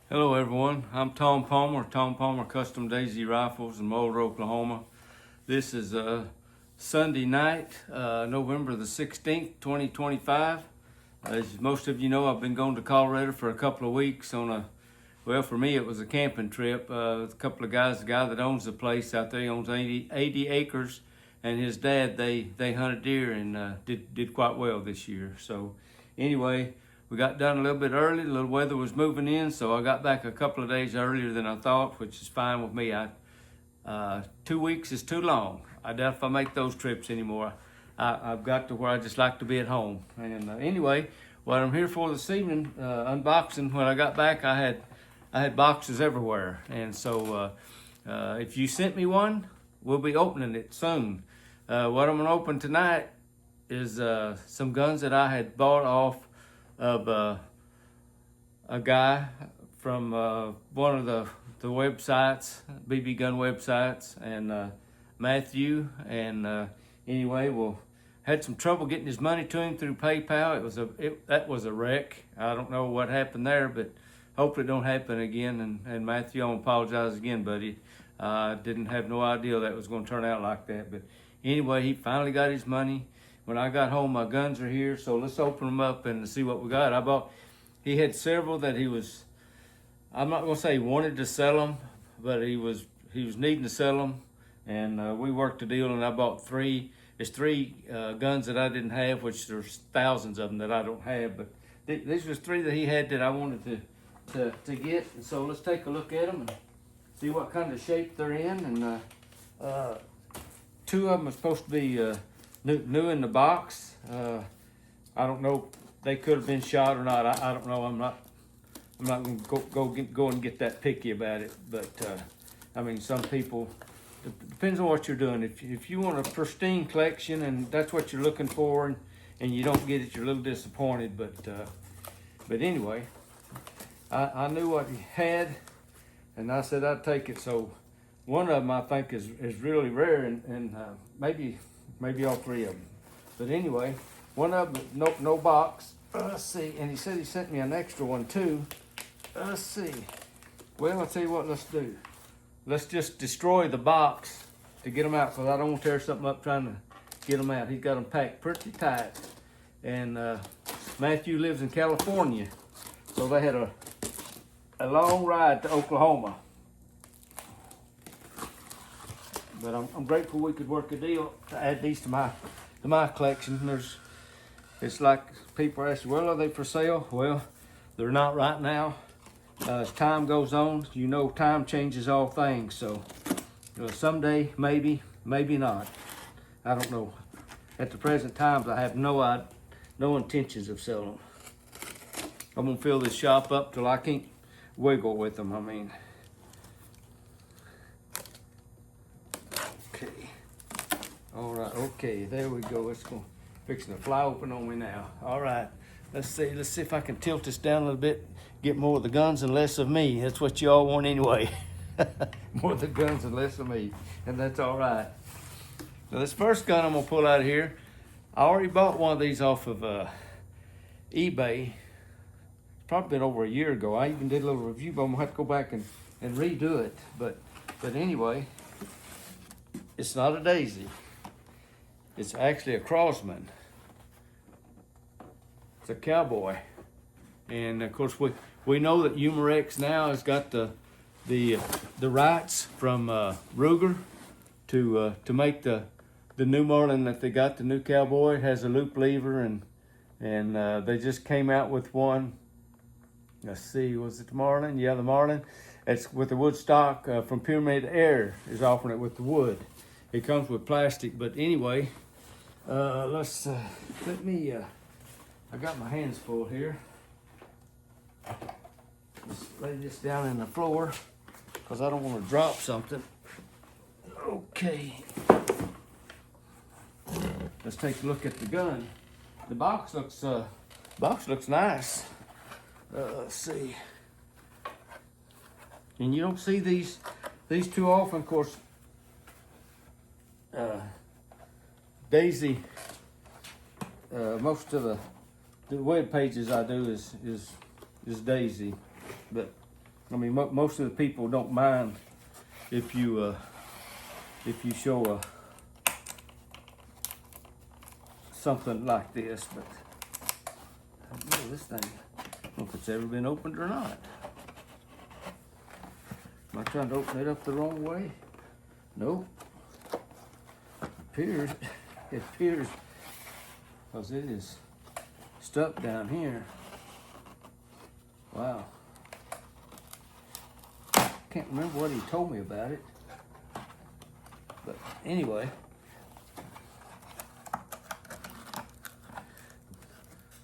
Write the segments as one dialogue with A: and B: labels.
A: Hello everyone, I'm Tom Palmer, Tom Palmer Custom Daisy Rifles in Mulder, Oklahoma. This is Sunday night, November the 16th, 2025. As most of you know, I've been going to Colorado for a couple of weeks on for me it was a camping trip. A couple of guys, the guy that owns the place out there, he owns 80 acres, and his dad, they hunted deer and did quite well this year. So anyway, we got done a little bit early. A little weather was moving in, so I got back a couple of days earlier than I thought, which is fine with me. 2 weeks is too long. I doubt if I make those trips anymore. I've got to where I just like to be at home. And anyway, what I'm here for this evening, unboxing. When I got back, I had boxes everywhere, and so if you sent me one, we'll be opening it soon. What I'm gonna open tonight is some guns that I had bought off of a guy from one of the websites, BB gun websites, and Matthew. And anyway, had some trouble getting his money to him through PayPal. That was a wreck. I don't know what happened there, but hopefully it don't happen again. And Matthew, I apologize again, buddy. I didn't have no idea that was going to turn out like that. But anyway, he finally got his money. When I got home, my guns are here, so let's open them up and see what we got. He had several that I'm not gonna say he wanted to sell them, but he was needing to sell them, and we worked a deal, and I bought three. There's three guns that I didn't have, which there's thousands of them that I don't have, but these was three that he had that I wanted to get, and so let's take a look at them and see what kind of shape they're in. And two of them are supposed to be new in the box. I don't know. They could have been shot or not. I don't know. I'm not gonna go and get that picky about it. But I mean, some people. It depends on what you're doing. If you want a pristine collection and that's what you're looking for, and you don't get it, you're a little disappointed. But anyway, I knew what he had, and I said I'd take it. So one of them I think is really rare, and maybe all three of them. But anyway, one of them, no box. Let's see. And he said he sent me an extra one too. Let's see. Well, I'll tell you what, let's do. Let's just destroy the box to get them out, because I don't want to tear something up trying to get them out. He's got them packed pretty tight. And Matthew lives in California, so they had a long ride to Oklahoma. But I'm grateful we could work a deal to add these to my collection. It's like people ask, well, are they for sale? Well, they're not right now. As time goes on, time changes all things. So someday, maybe not. I don't know. At the present times, I have no intentions of selling them. I'm gonna fill this shop up till I can't wiggle with them. I mean. All right, okay, there we go. It's fixing to fly open on me now. All right, let's see if I can tilt this down a little bit, get more of the guns and less of me. That's what you all want anyway. More of the guns and less of me, and that's all right. Now this first gun I'm gonna pull out of here, I already bought one of these off of eBay. It's probably been over a year ago. I even did a little review, but I'm gonna have to go back and redo it. But anyway, it's not a Daisy. It's actually a Crosman. It's a cowboy. And of course we know that Umarex now has got the rights from Ruger to make the new Marlin that they got. The new cowboy has a loop lever, and they just came out with one. Let's see, was it the Marlin? Yeah, the Marlin. It's with the wood stock from Pyramid Air is offering it with the wood. It comes with plastic, but anyway, let me, I got my hands full here. Let's lay this down in the floor, because I don't want to drop something. Okay. Let's take a look at the gun. The box looks nice. Let's see. And you don't see these too often, of course. Daisy, most of the web pages I do is Daisy, but I mean, most of the people don't mind if you show something like this, but I don't know this thing. I don't know if it's ever been opened or not. Am I trying to open it up the wrong way? Nope. It appears, because it is stuck down here. Wow. Can't remember what he told me about it. But anyway,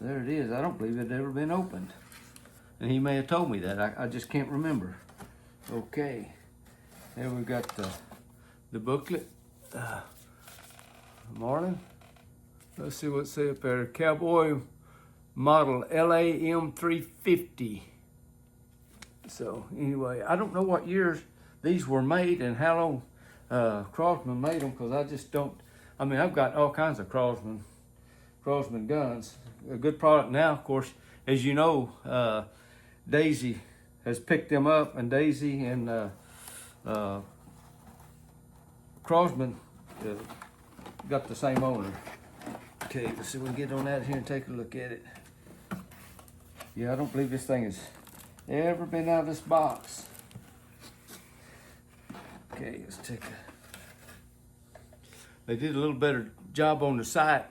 A: there it is. I don't believe it had ever been opened. And he may have told me that. I just can't remember. Okay. There we got the booklet. Marlin. Let's see what's say up there. Cowboy model LAM 350. So anyway, I don't know what years these were made and how long Crosman made them, because I just don't. I mean, I've got all kinds of Crosman guns. A good product now, of course, as you know, Daisy has picked them up, and Daisy and Crosman got the same owner. Okay, let's see if we can get on out here and take a look at it. Yeah, I don't believe this thing has ever been out of this box. Okay, let's take a. They did a little better job on the sight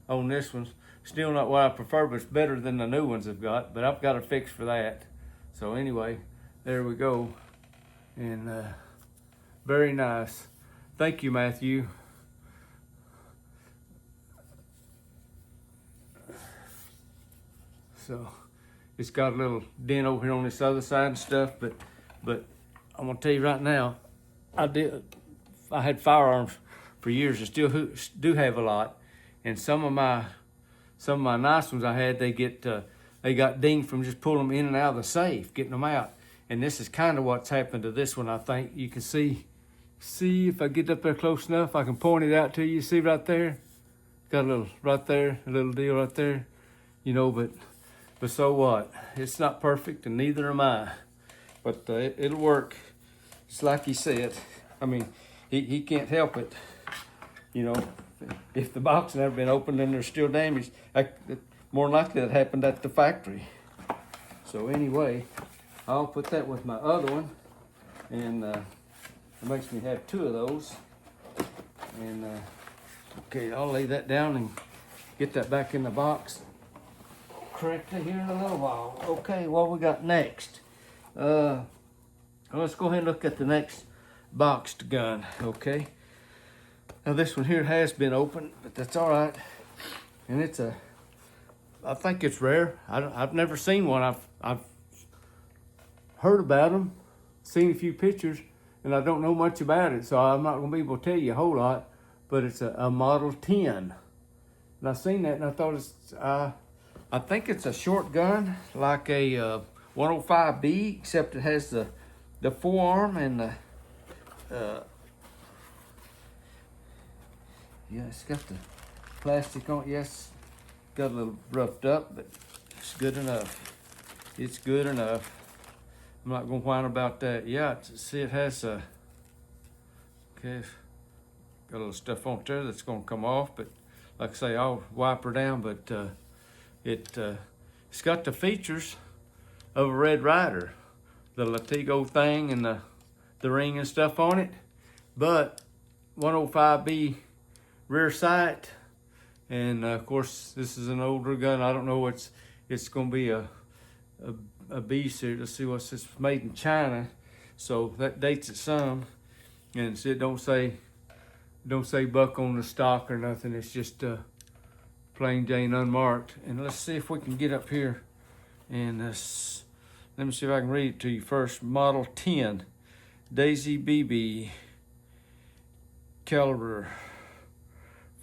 A: on this one. Still not what I prefer, but it's better than the new ones I've got. But I've got a fix for that. So anyway, there we go. And very nice. Thank you, Matthew. So it's got a little dent over here on this other side and stuff, but I'm gonna tell you right now, I had firearms for years and still do have a lot, and some of my nice ones I had, they got dinged from just pulling them in and out of the safe, getting them out. And this is kind of what's happened to this one. I think you can see if I get up there close enough, I can point it out to you. See right there, got a little right there, a little deal right there, you know. But so what? It's not perfect, and neither am I. But it'll work. It's like he said. I mean, he can't help it. You know, if the box never been opened and there's still damage, more likely that happened at the factory. So anyway, I'll put that with my other one, and it makes me have two of those. And okay, I'll lay that down and get that back in the box correctly here in a little while. Okay, what we got next? Let's go ahead and look at the next boxed gun. Okay. Now this one here has been opened, but that's all right. And I think it's rare. I've never seen one. I've heard about them, seen a few pictures, and I don't know much about it, so I'm not gonna be able to tell you a whole lot. But it's a Model 10, and I seen that, and I thought I think it's a short gun, like a 105B, except it has the forearm and the yeah, it's got the plastic on it. Yes, got a little roughed up, but it's good enough. It's good enough. I'm not gonna whine about that. Yeah, see, it has okay, got a little stuff on there that's gonna come off, but like I say, I'll wipe her down. But it's got the features of a Red Ryder, the Latigo thing and the ring and stuff on it, but 105B rear sight, and of course this is an older gun. I don't know it's gonna be a B series. Let's see what's this, made in China, so that dates it some, and it don't say buck on the stock or nothing. It's just plain Jane unmarked. And let's see if we can get up here and let me see if I can read it to you first. Model 10, Daisy BB, caliber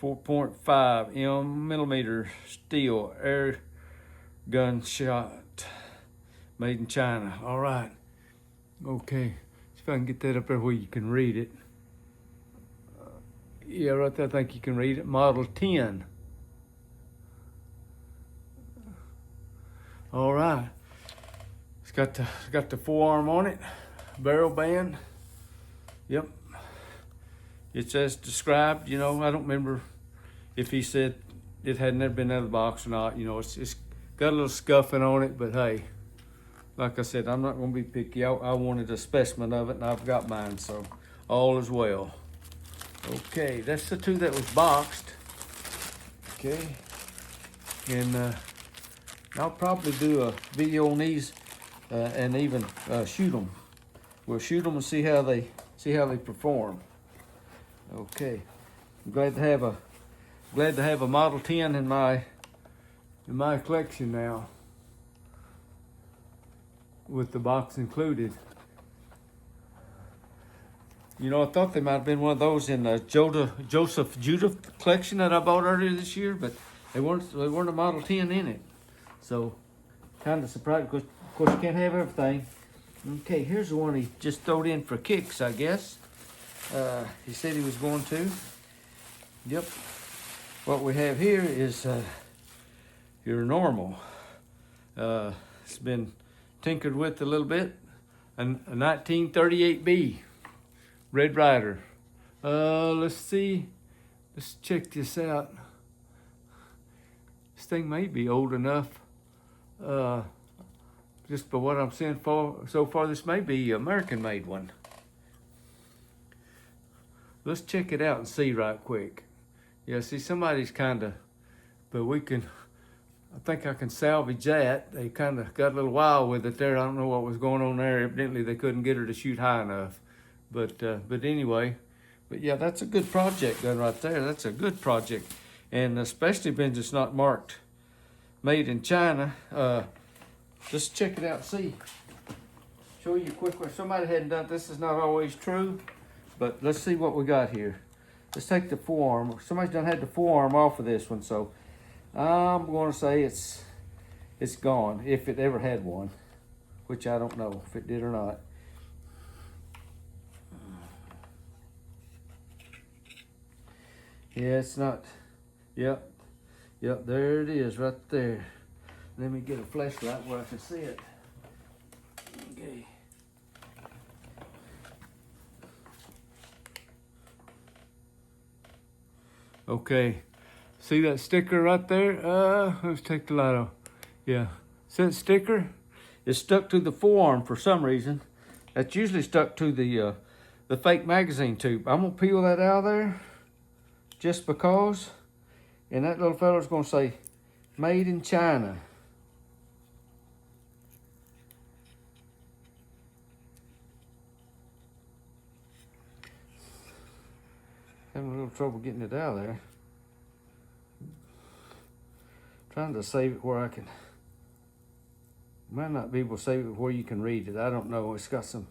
A: 4.5 millimeter steel air gun shot, made in China. All right. Okay. See if I can get that up there where you can read it. Yeah, right there. I think you can read it. Model 10. All right. It's got the forearm on it, barrel band. Yep. It's as described. You know, I don't remember if he said it had never been out of the box or not. You know, it's got a little scuffing on it, but hey, like I said, I'm not going to be picky. I wanted a specimen of it, and I've got mine, so all is well. Okay, that's the two that was boxed. Okay, and I'll probably do a video on these and even shoot them. We'll shoot them and see how they perform. Okay, I'm glad to have a Model 10 in my collection now, with the box included. You know, I thought they might have been one of those in the Joseph Judith collection that I bought earlier this year, but they weren't a Model 10 in it. So, kind of surprised, because of course you can't have everything. Okay, here's the one he just throwed in for kicks, I guess. He said he was going to. Yep. What we have here is your normal. It's been tinkered with a little bit. A 1938B Red Ryder. Let's see. Let's check this out. This thing may be old enough. Just by what I'm seeing so far, this may be an American-made one. Let's check it out and see right quick. Yeah, see, somebody's but I think I can salvage that. They kind of got a little wild with it there. I don't know what was going on there. Evidently, they couldn't get her to shoot high enough. But anyway, yeah, that's a good project done right there. That's a good project. And especially when it's not marked made in China. Just check it out and see. Show you quick where somebody hadn't done this. Is not always true, but let's see what we got here. Let's take the forearm. Somebody's done had the forearm off of this one, so I'm going to say it's gone, if it ever had one, which I don't know if it did or not. Yeah, it's not. Yep, there it is right there. Let me get a flashlight where I can see it. Okay. Okay. See that sticker right there? Let's take the light off. Yeah. See that sticker? It's stuck to the forearm for some reason. That's usually stuck to the fake magazine tube. I'm gonna peel that out of there just because. And that little fella's gonna say, made in China. Having a little trouble getting it out of there. Trying to save it where I can. Might not be able to save it where you can read it. I don't know. It's got some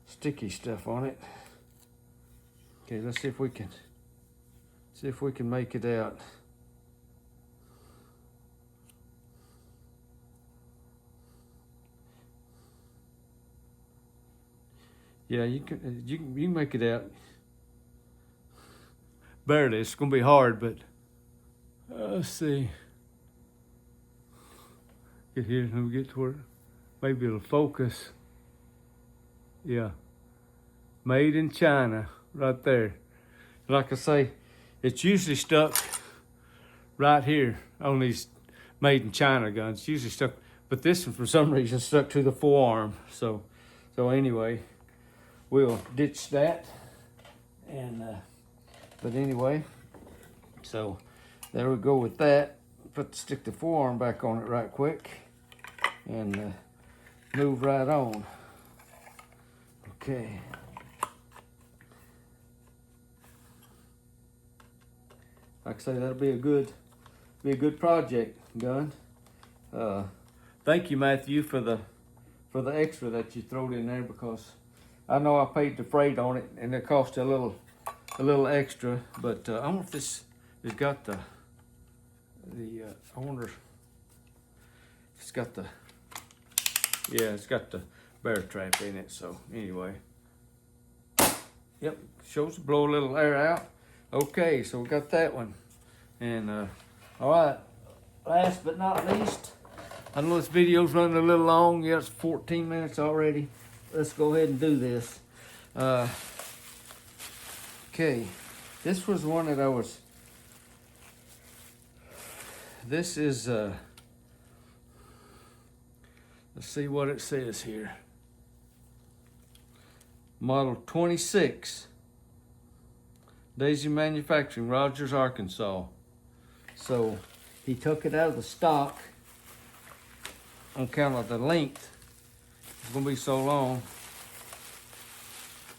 A: sticky stuff on it. Okay, let's see if we can make it out. Yeah, you can make it out. Barely. It's gonna be hard, but let's see. Get here. Let me get to where maybe it'll focus. Yeah. Made in China, right there. Like I say, it's usually stuck right here on these made in China guns. It's usually stuck, but this one for some reason stuck to the forearm. So anyway, we'll ditch that. And but anyway, so there we go with that. Stick the forearm back on it right quick and move right on. Okay. Like I say, that'll be a good project, gun. Thank you, Matthew, for the extra that you threw in there, because I know I paid the freight on it and it cost a little extra. But I wonder if this has got the I wonder if it's got the, yeah, it's got the bear trap in it. So anyway, yep, shows blow a little air out. Okay, so we got that one. And all right, last but not least, I know this video's running a little long. Yeah, it's 14 minutes already. Let's go ahead and do this. Okay, this was one that this is, let's see what it says here. Model 26, Daisy Manufacturing, Rogers, Arkansas. So he took it out of the stock on account of the length. It's gonna be so long.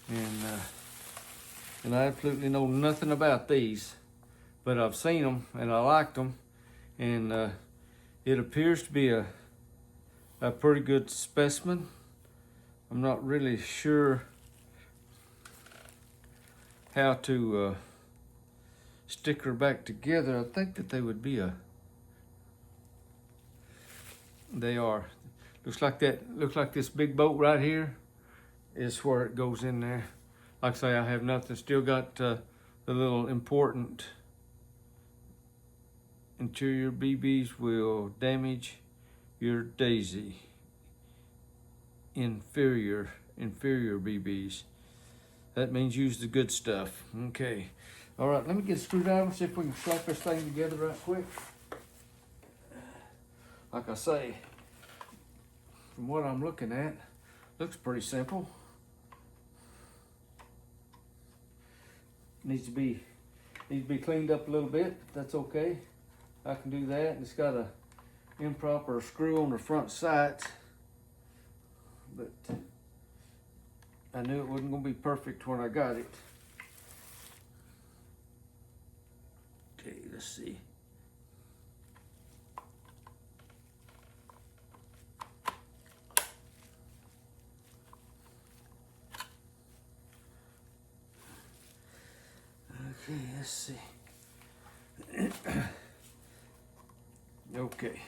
A: And I absolutely know nothing about these, but I've seen them and I liked them. And it appears to be a pretty good specimen. I'm not really sure how to stick her back together. I think that they would be they are. Looks like this big boat right here is where it goes in there. Like I say, I have nothing. Still got the little important interior BBs will damage your Daisy. Inferior BBs. That means use the good stuff. Okay. All right, let me get a screwdriver, see if we can slap this thing together right quick. Like I say, from what I'm looking at, looks pretty simple. Needs to be cleaned up a little bit. That's okay. I can do that. It's got a improper screw on the front sights, but I knew it wasn't gonna be perfect when I got it. Okay, let's see. Okay, let's see. Okay.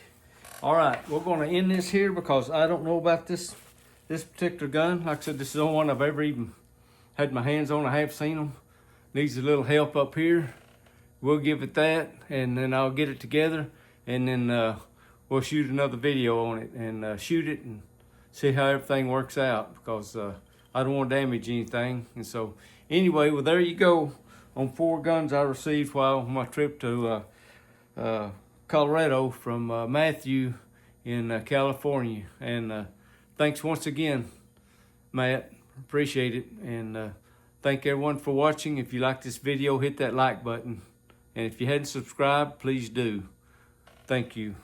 A: All right, we're gonna end this here because I don't know about this particular gun. Like I said, this is the only one I've ever even had my hands on. I have seen them. Needs a little help up here. We'll give it that, and then I'll get it together, and then we'll shoot another video on it and shoot it and see how everything works out, because I don't want to damage anything. And so anyway, well, there you go on 4 guns I received while on my trip to Colorado from Matthew in California. And thanks once again, Matt. Appreciate it. And thank everyone for watching. If you like this video, hit that like button. And if you hadn't subscribed, please do. Thank you.